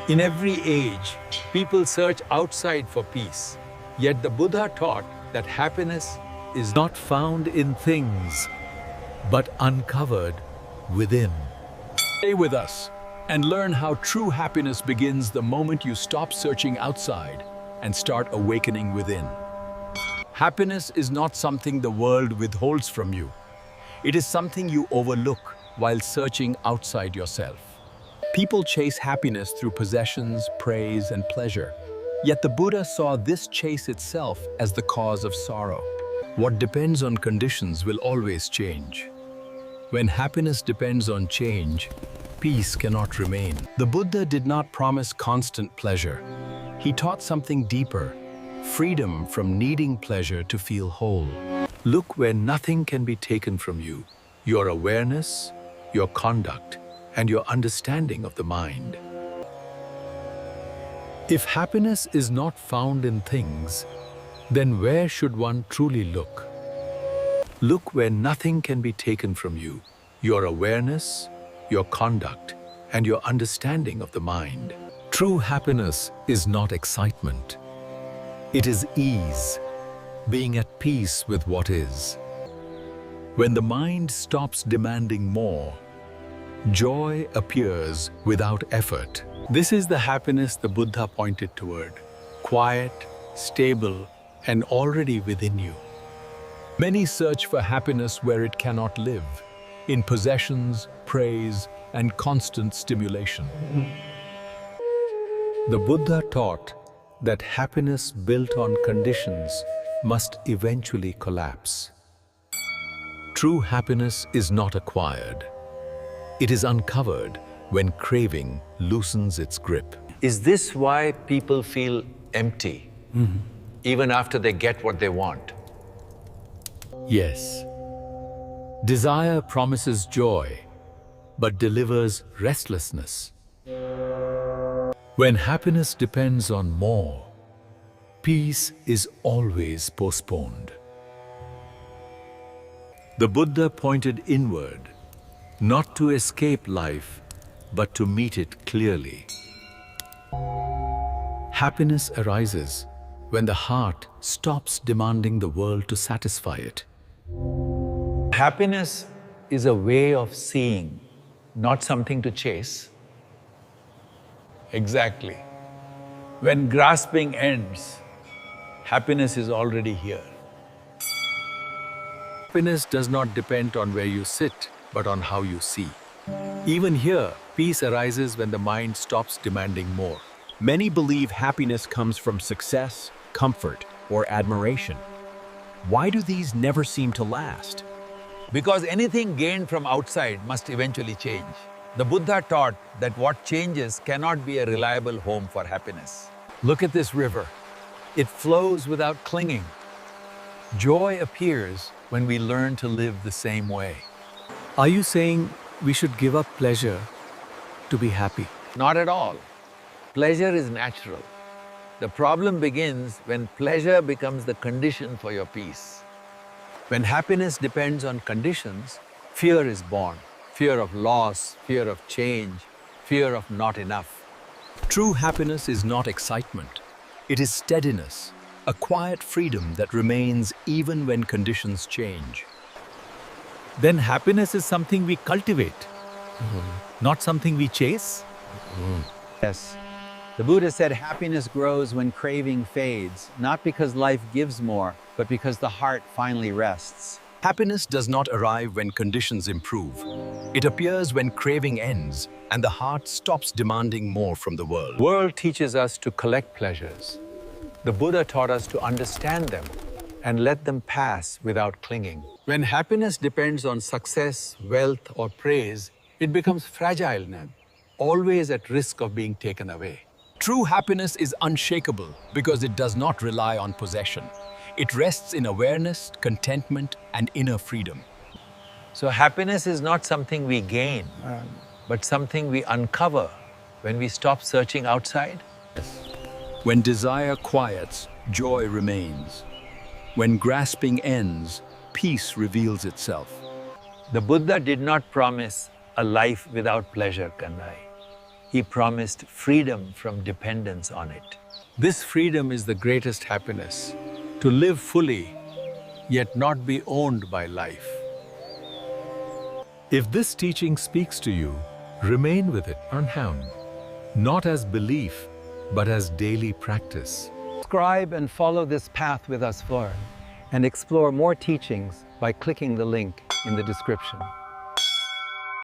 In every age, people search outside for peace. Yet the Buddha taught that happiness is not found in things, but uncovered within. Stay with us and learn how true happiness begins the moment you stop searching outside and start awakening within. Happiness is not something the world withholds from you. It is something you overlook while searching outside yourself. People chase happiness through possessions, praise, and pleasure. Yet the Buddha saw this chase itself as the cause of sorrow. What depends on conditions will always change. When happiness depends on change, peace cannot remain. The Buddha did not promise constant pleasure. He taught something deeper, freedom from needing pleasure to feel whole. Look where nothing can be taken from you: your awareness, your conduct, and your understanding of the mind. If happiness is not found in things, then where should one truly look? Look where nothing can be taken from you: your awareness, your conduct, and your understanding of the mind. True happiness is not excitement. It is ease, being at peace with what is. When the mind stops demanding more, joy appears without effort. This is the happiness the Buddha pointed toward: quiet, stable, and already within you. Many search for happiness where it cannot live, in possessions, praise, and constant stimulation. The Buddha taught that happiness built on conditions must eventually collapse. True happiness is not acquired. It is uncovered when craving loosens its grip. Is this why people feel empty, even after they get what they want? Yes. Desire promises joy, but delivers restlessness. When happiness depends on more, peace is always postponed. The Buddha pointed inward, not to escape life, but to meet it clearly. Happiness arises when the heart stops demanding the world to satisfy it. Happiness is a way of seeing, not something to chase. Exactly. When grasping ends, happiness is already here. Happiness does not depend on where you sit, but on how you see. Even here, peace arises when the mind stops demanding more. Many believe happiness comes from success, comfort, or admiration. Why do these never seem to last? Because anything gained from outside must eventually change. The Buddha taught that what changes cannot be a reliable home for happiness. Look at this river. It flows without clinging. Joy appears when we learn to live the same way. Are you saying we should give up pleasure to be happy? Not at all. Pleasure is natural. The problem begins when pleasure becomes the condition for your peace. When happiness depends on conditions, fear is born. Fear of loss, fear of change, fear of not enough. True happiness is not excitement. It is steadiness, a quiet freedom that remains even when conditions change. Then happiness is something we cultivate, not something we chase? Yes. The Buddha said happiness grows when craving fades, not because life gives more, but because the heart finally rests. Happiness does not arrive when conditions improve. It appears when craving ends and the heart stops demanding more from the world. The world teaches us to collect pleasures. The Buddha taught us to understand them and let them pass without clinging. When happiness depends on success, wealth, or praise, it becomes fragile now, always at risk of being taken away. True happiness is unshakable because it does not rely on possession. It rests in awareness, contentment, and inner freedom. So happiness is not something we gain, but something we uncover when we stop searching outside. When desire quiets, joy remains. When grasping ends, peace reveals itself. The Buddha did not promise a life without pleasure, Kanai. He promised freedom from dependence on it. This freedom is the greatest happiness, to live fully, yet not be owned by life. If this teaching speaks to you, remain with it unbound, not as belief, but as daily practice. Subscribe and follow this path with us, Lord, and explore more teachings by clicking the link in the description.